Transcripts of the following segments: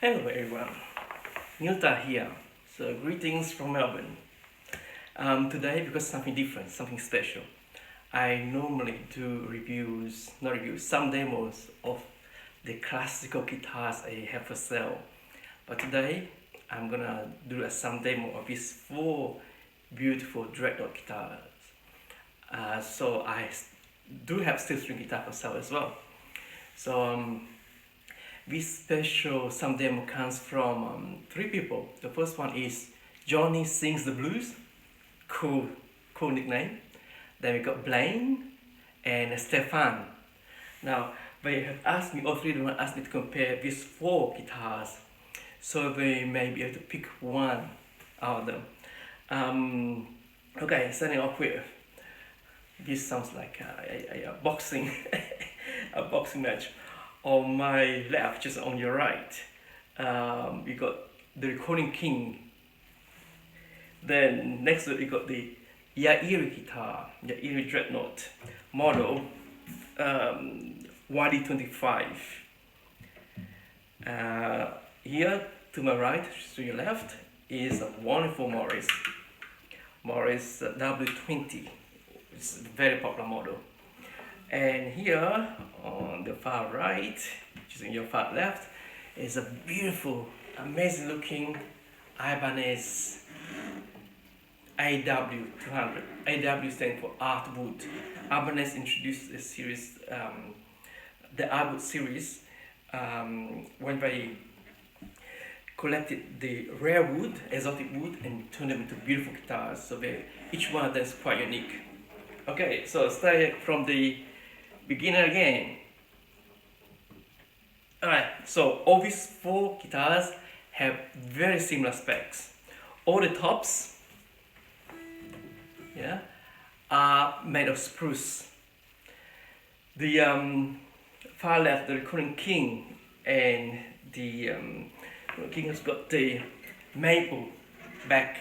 Hello everyone, Nilta here. So greetings from Melbourne. Today, because something different, something special, I normally do some demos of the classical guitars I have for sale. But today, I'm gonna do some demo of these four beautiful Dreadnaught guitars. So I do have steel string guitar for sale as well. So this special some demo comes from three people. The first one is Johnny Sings the Blues, cool nickname. Then we got Blaine and Stefan. Now they have asked me, all three of them asked me to compare these four guitars, so they may be able to pick one out of them. Okay, starting off with this sounds like a boxing a boxing match. On my left, just on your right, we got the Recording King. Then next to it, we got the Yairi guitar, Yairi Dreadnaught model YD-25. Here to my right, to your left, is a wonderful Morris w-20. It's a very popular model. And here on the far right, which is in your far left, is a beautiful, amazing looking Ibanez AW200. AW stands for Art Wood. Ibanez introduced a series, the Art Wood series, when they collected the rare wood, exotic wood, and turned them into beautiful guitars. So each one of them is quite unique. Okay, so starting from the beginner again. Alright, so all these four guitars have very similar specs. All the tops, are made of spruce. The far left, the Recording King, and the King has got the maple back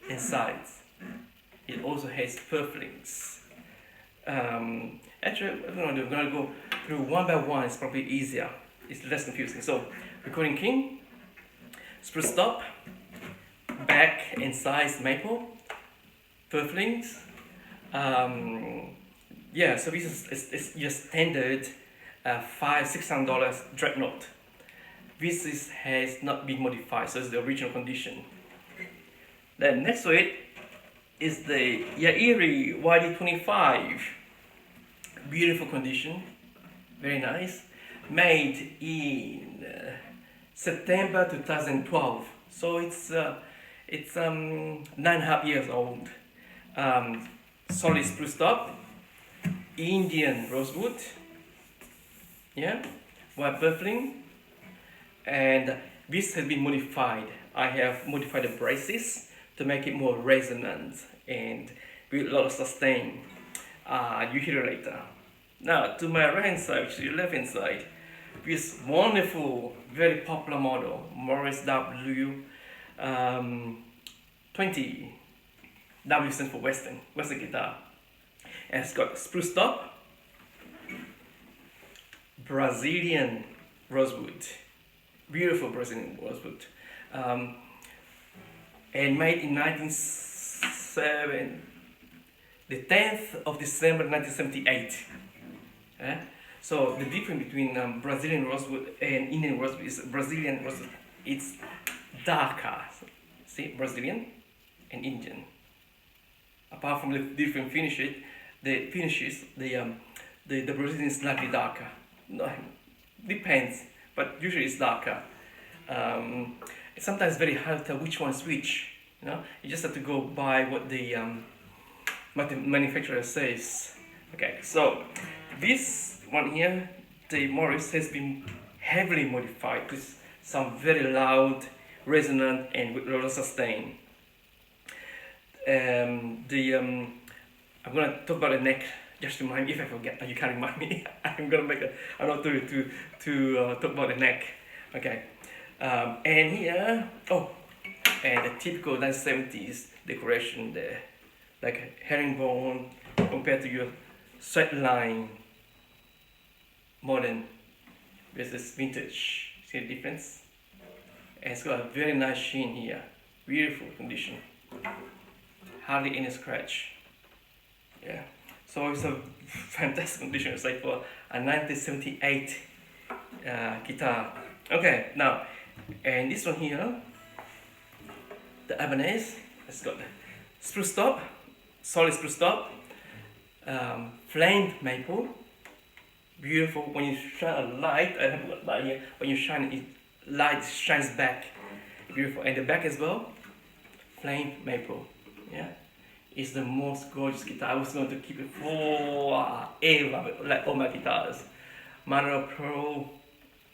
and sides. It also has purflings. Actually, I don't know, we're gonna go through one by one. It's probably easier. It's less confusing. So, Recording King, spruce top, back and sides maple, purflings. So this is your standard $500-600 Dreadnaught. This has not been modified, so it's the original condition. Then next to it is the Yairi Yd25. Beautiful condition, very nice. Made in September 2012, so it's 9.5 years old. Solid spruce top, Indian rosewood, white purfling, and this has been modified. I have modified the braces to make it more resonant and with a lot of sustain. You hear it later. Now to my right hand side, to your left hand side, this wonderful, very popular model, Morris W20. W stands for Western guitar. And it's got spruce top, Brazilian rosewood, beautiful Brazilian rosewood, and made in the 10th of December 1978. So the difference between Brazilian rosewood and Indian rosewood is Brazilian rosewood, it's darker. See, Brazilian and Indian. Apart from the different finishes, the Brazilian is slightly darker. No, depends, but usually it's darker. It's sometimes very hard to tell which one is which. You just have to go by what the manufacturer says. Okay, so this one here, the Morris, has been heavily modified with some very loud, resonant, and with a lot of sustain. I'm gonna talk about the neck. Just remind me if I forget. You can't remind me. I'm gonna make a note to talk about the neck. Okay. And here, and the typical 1970s decoration there, like herringbone compared to your sweatline modern versus vintage. See the difference? And it's got a very nice sheen here. Beautiful condition. Hardly any scratch. Yeah. So it's a fantastic condition. It's like for a 1978 guitar. Okay, now, and this one here, the Ibanez, it's got the spruce top, solid spruce top, flamed maple, beautiful. When you shine a light, I have a light here, when you shine it, light shines back, beautiful. And the back as well, flamed maple, yeah. It's the most gorgeous guitar. I was going to keep it forever, like all my guitars. Monero Pro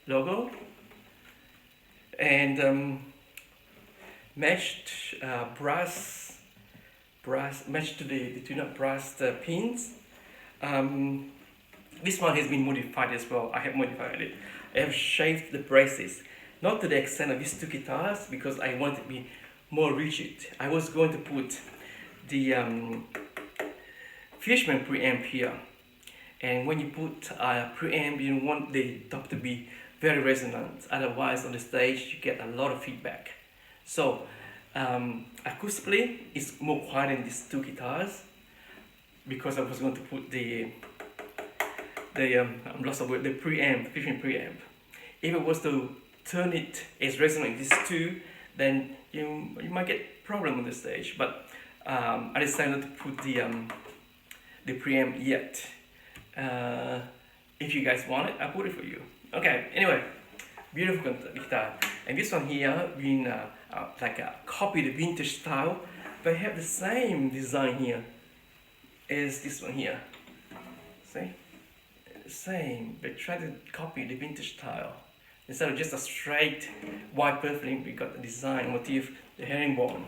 logo, and matched brass matched to the tune-up brass pins. This one has been modified as well. I have modified it. I have shaved the braces, not to the extent of these two guitars, because I want it to be more rigid. I was going to put the Fishman preamp here, and when you put a preamp, you want the top to be very resonant, otherwise on the stage you get a lot of feedback. So acoustically it's more quiet than these two guitars, because I was going to put the I'm lost of word, the preamp, Fishman preamp. If I was to turn it as resonant as these two, then you might get problem on the stage. But I decided not to put the preamp yet. If you guys want it, I'll put it for you. Okay, anyway, beautiful guitar. And this one here being like a copy the vintage style, but I have the same design here as this one here. See? Same, but try to copy the vintage style. Instead of just a straight white purfling, we got the design motif, the herringbone.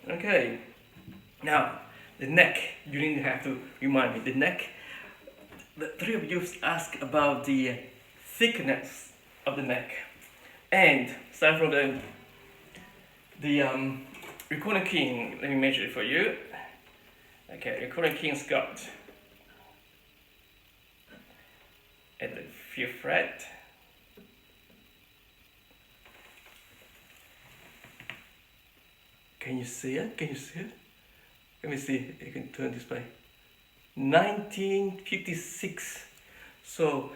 Okay, now the neck, you didn't have to remind me. The neck, the three of you asked about the thickness of the neck. And aside from the Recording King, let me measure it for you. Okay, Recording King's got at the 5th fret, can you see it? Can you see it? Let me see, I can turn this way. 1956, so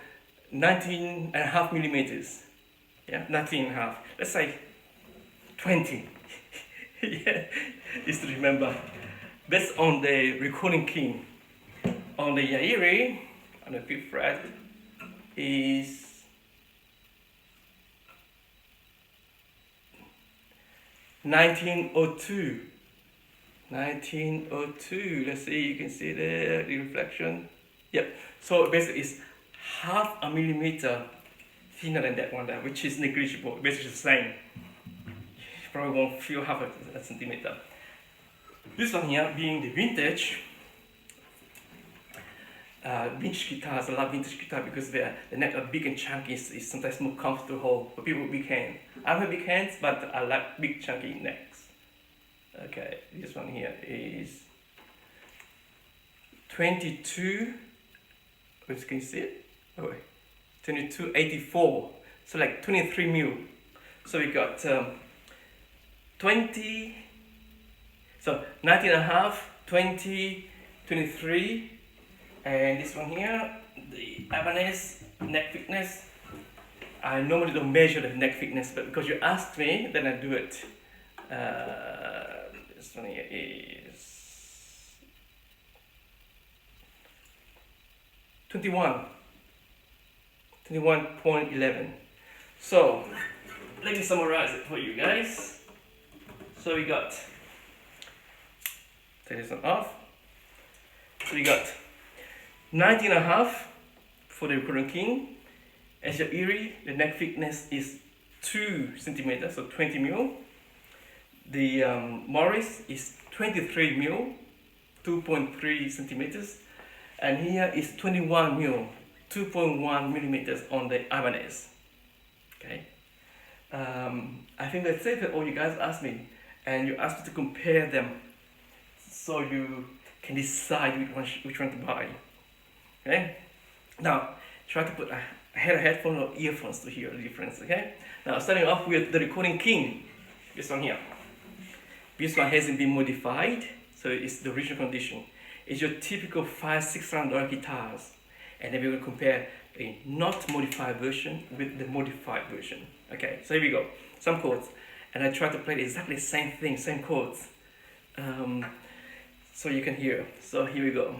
19.5 millimeters. Yeah, 19.5. Let's say 20. Yeah, just to remember. That's on the Recording King. On the Yairi, on the 5th fret, is 1902. 1902. Let's see, you can see the reflection. Yep. So basically it's half a millimeter thinner than that one there, which is negligible. Basically the same. You probably won't feel half a centimeter. This one here being the vintage guitars. I love vintage guitar because the neck are big and chunky. Is sometimes more comfortable for people with big hands. I have big hands, but I like big chunky necks. Okay, this one here is 22. Can you see it? Oh wait, 2284. So like 23 mil. So we got 20. So 19.5, 20, 23. And this one here, the Ibanez neck thickness. I normally don't measure the neck thickness, but because you asked me, then I do it. This one here is 21.11. So let me summarize it for you guys. So we got, take this one off. So we got 19.5 for the Recording King. As your Yairi, the neck thickness is 2 centimeters, so 20 mil. The Morris is 23 mil, 2.3 centimeters. And here is 21 mil, 2.1 millimeters on the Ibanez. Okay. I think that's it for all you guys asked me. And you asked me to compare them so you can decide which one to buy. Okay. Now, try to put I had a headphone or earphones to hear the difference, okay? Now, starting off with the recording king, this one here. This one hasn't been modified, so it's the original condition. It's your typical $500-600 guitars. And then we're going to compare a not modified version with the modified version. Okay, so here we go. Some chords. And I try to play exactly the same thing, same chords. So you can hear. So here we go.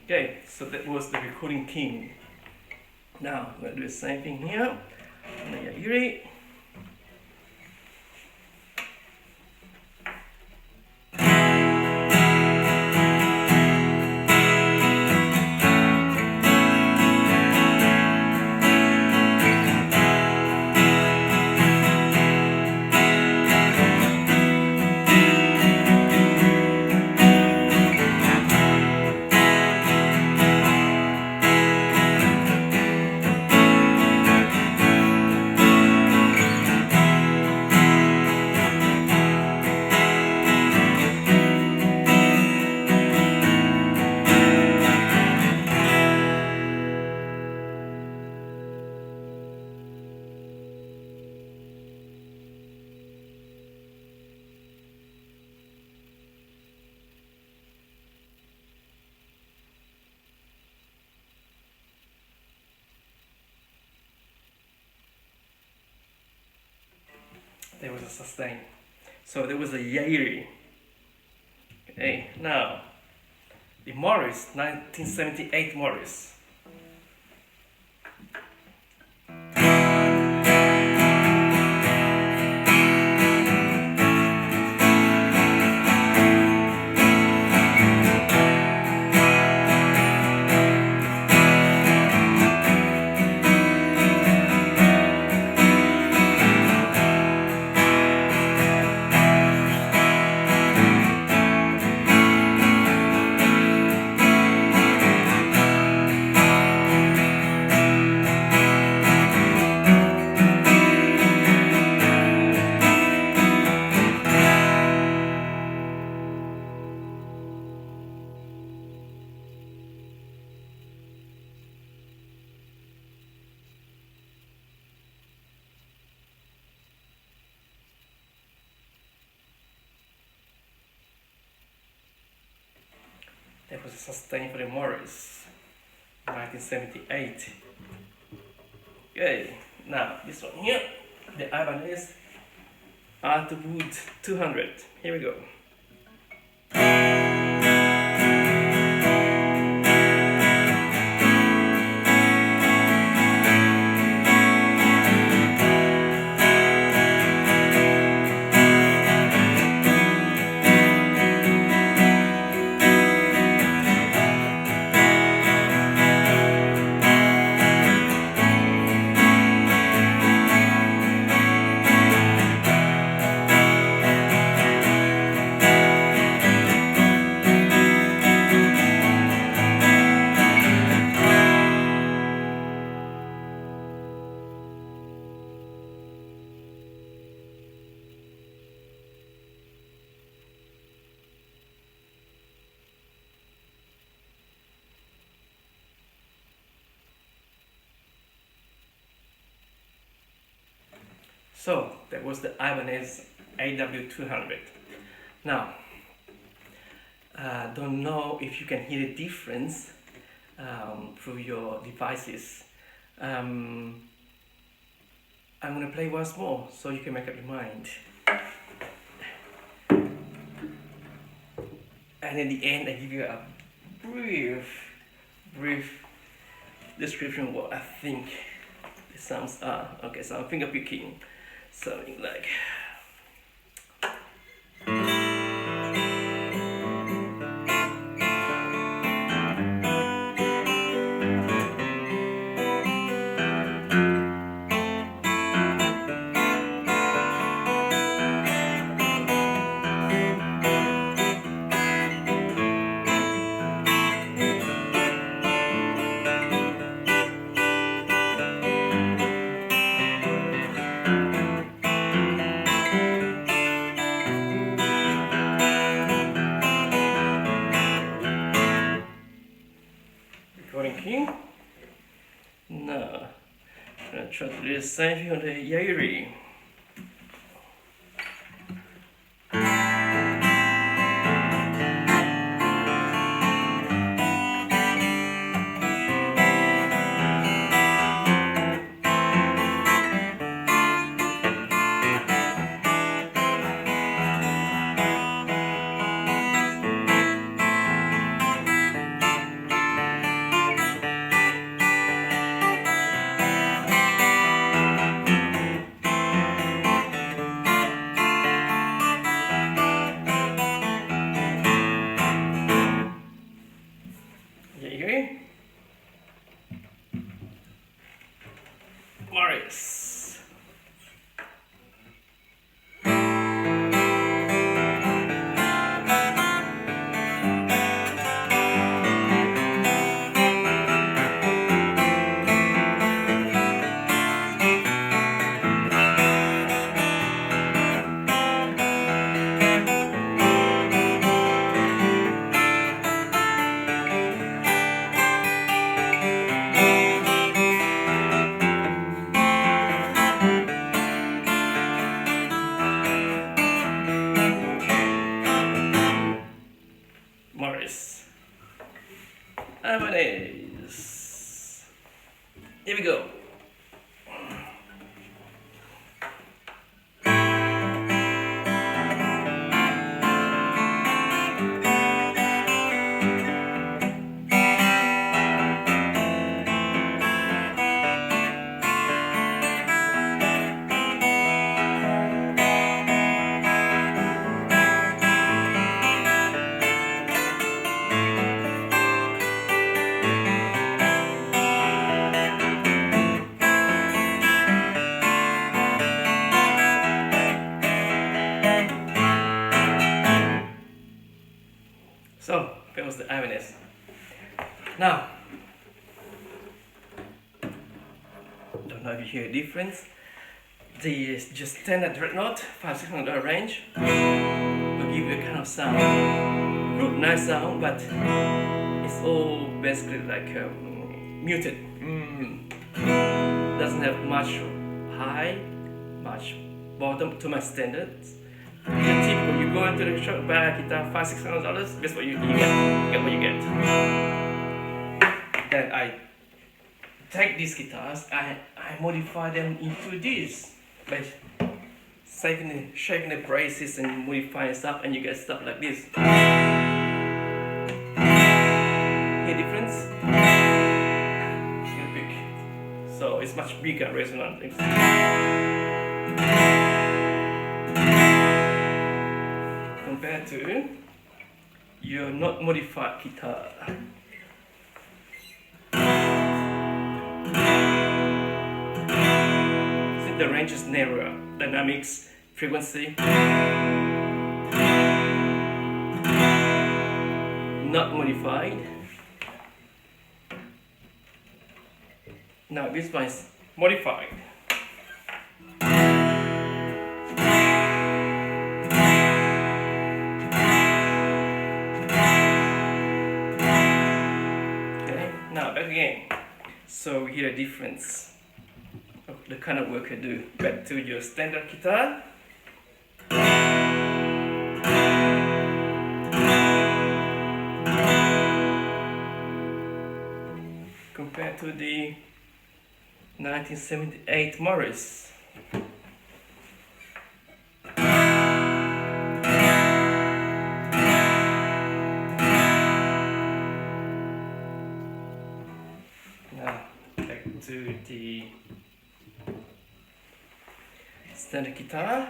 Okay, so that was the recording king. Now I'm gonna do the same thing here on the Yairi. There was a sustain. So there was a Yairi. Okay, now the Morris, 1978 Morris. That was a sustain for the Morris, 1978. Okay, now this one here, the Ibanez RD-200. Here we go. So that was the Ibanez AW200. Now, don't know if you can hear the difference through your devices. I'm gonna play once more so you can make up your mind. and in the end I give you a brief description of what I think the sounds are. Okay, so I'm finger picking something like recording key. Now, I'm gonna try to do the same thing on the Yairi. Yairi. Morris. Morris. Ibanez. Here we go. So, that was the Ibanez. Now, don't know if you hear a difference. The just standard Dreadnaught, $500-600 range, will give you a kind of sound. Good, nice sound, but it's all basically like muted. Doesn't have much high, much bottom to my standards. Typical, you go into the shop, buy a guitar, $500-600, that's what you get. You get what you get. Then I take these guitars, I modify them into this by shaping the braces and modifying stuff, and you get stuff like this. Hear difference? It's big. So it's much bigger resonant things. Compared to your not modified guitar. See, the range is narrower, dynamics, frequency, not modified. Now this one is modified. Now back again, so we hear a difference of the kind of work I do. Back to your standard guitar. Compared to the 1978 Morris. into the standard guitar.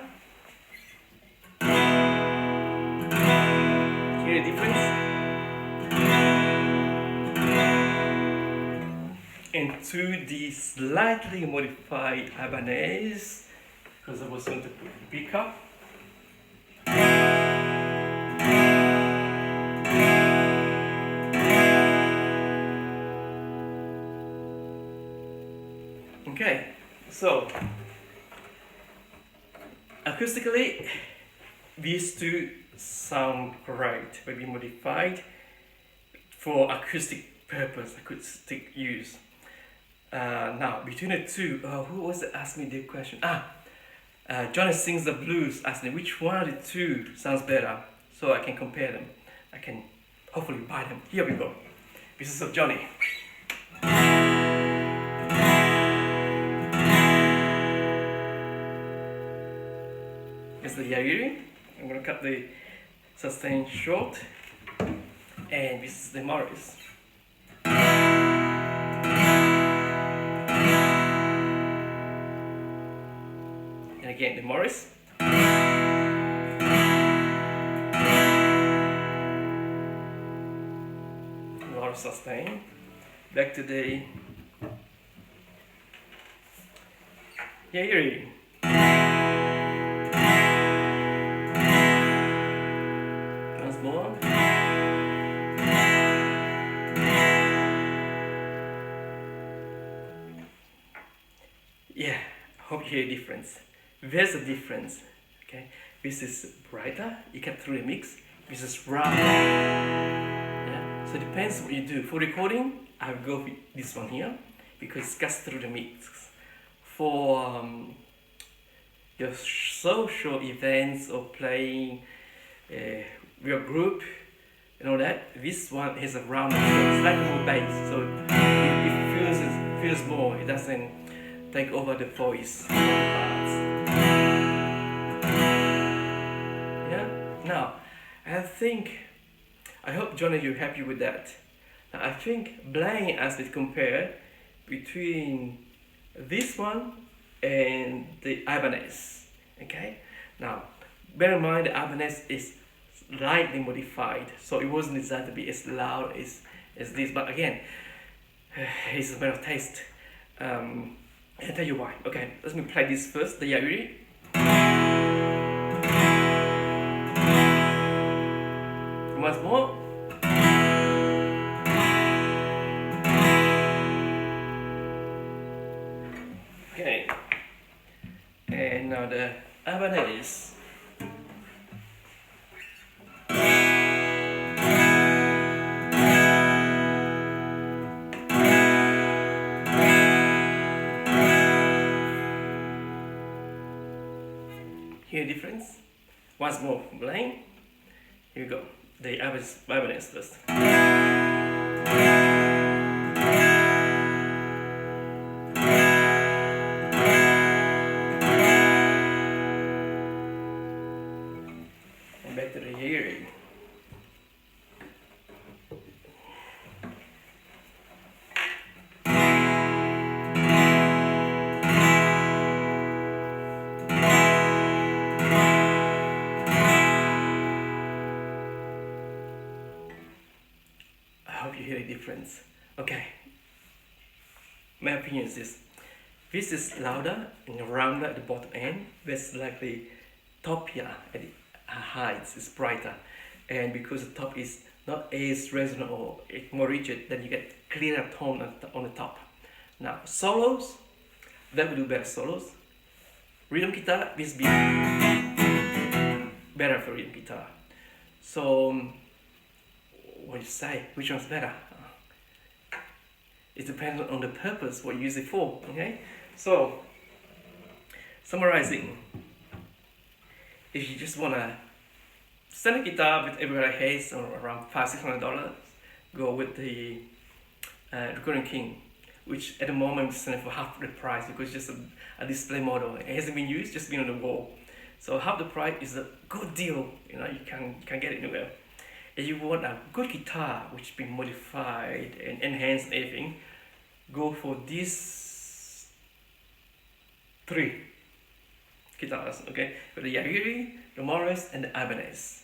Hear the difference? Into the slightly modified Ibanez, because I was going to put the pickup. Okay, so acoustically, these two sound great, but we modified for acoustic purpose, acoustic use. Now, between the two, who was it asked me the question? Johnny Sings the Blues asked me which one of the two sounds better, so I can compare them. I can hopefully buy them. Here we go. This is of Johnny. Here's the Yairi. I'm going to cut the sustain short, and this is the Morris. And again, the Morris. A lot of sustain. Back to the Yairi. Once more. Yeah, hope you hear the difference. There's a difference, okay? This is brighter, you cut through the mix. This is rounder. Yeah? So it depends what you do. For recording, I'll go with this one here because it cuts through the mix. For your social events or playing your group and all that, this one has a rounder, slightly more bass, so it feels more. It doesn't take over the voice parts. Yeah. Now, I hope Johnny you're happy with that. Now, I think Blaine asked me to compare between this one and the Ibanez. Okay. Now, bear in mind the Ibanez is slightly modified, so it wasn't designed to be as loud as this. But again, it's a matter of taste. I'll tell you why. Okay, let me play this first, the Yairi. Once more. Okay. And now the Ibanez. Hear the difference? Once more, Blaine. Here we go. The Ibanez first. And back to the hearing. I hope you hear the difference. Okay. My opinion is this. This is louder and rounder at the bottom end. This like the top here at the heights is brighter. And because the top is not as resonant or more rigid, then you get clearer tone on the top. Now, solos, that will do better solos. Rhythm guitar, this be better for rhythm guitar. So, what do you say? Which one's better? It depends on the purpose, what you use it for, okay? So, summarizing, if you just want a standard guitar with everybody has around $500-600, go with the Recording King, which at the moment is selling for half the price because it's just a display model. It hasn't been used, just been on the wall. So half the price is a good deal, you know, you can get it anywhere. If you want a good guitar which has been modified and enhanced and everything, go for these three guitars, okay? For the Yairi, the Morris, and the Ibanez.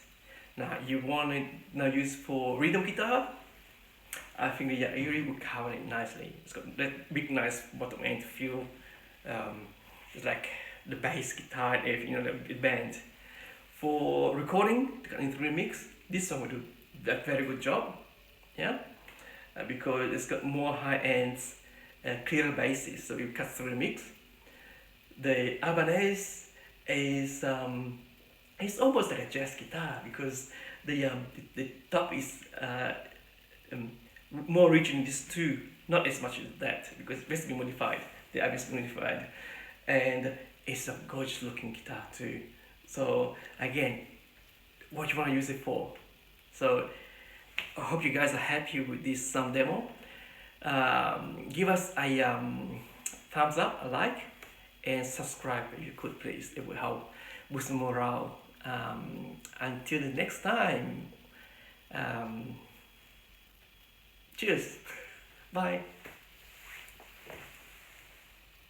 Now you want it now use for rhythm guitar. I think the Yairi will cover it nicely. It's got that big, nice bottom end feel. It's like the bass guitar and everything, you know, the band. For recording, into remix, this song will do a very good job. Yeah, because it's got more high ends, clearer basses. So we cut through the mix. The Ibanez is it's almost like a jazz guitar because the top is more rich in these two, not as much as that because it's basically modified. The Ibanez is modified, and it's a gorgeous looking guitar too. So again, what you want to use it for? So I hope you guys are happy with this sound demo. Give us a thumbs up, a like, and subscribe if you could please. It will help boost the morale. Until the next time, cheers, bye.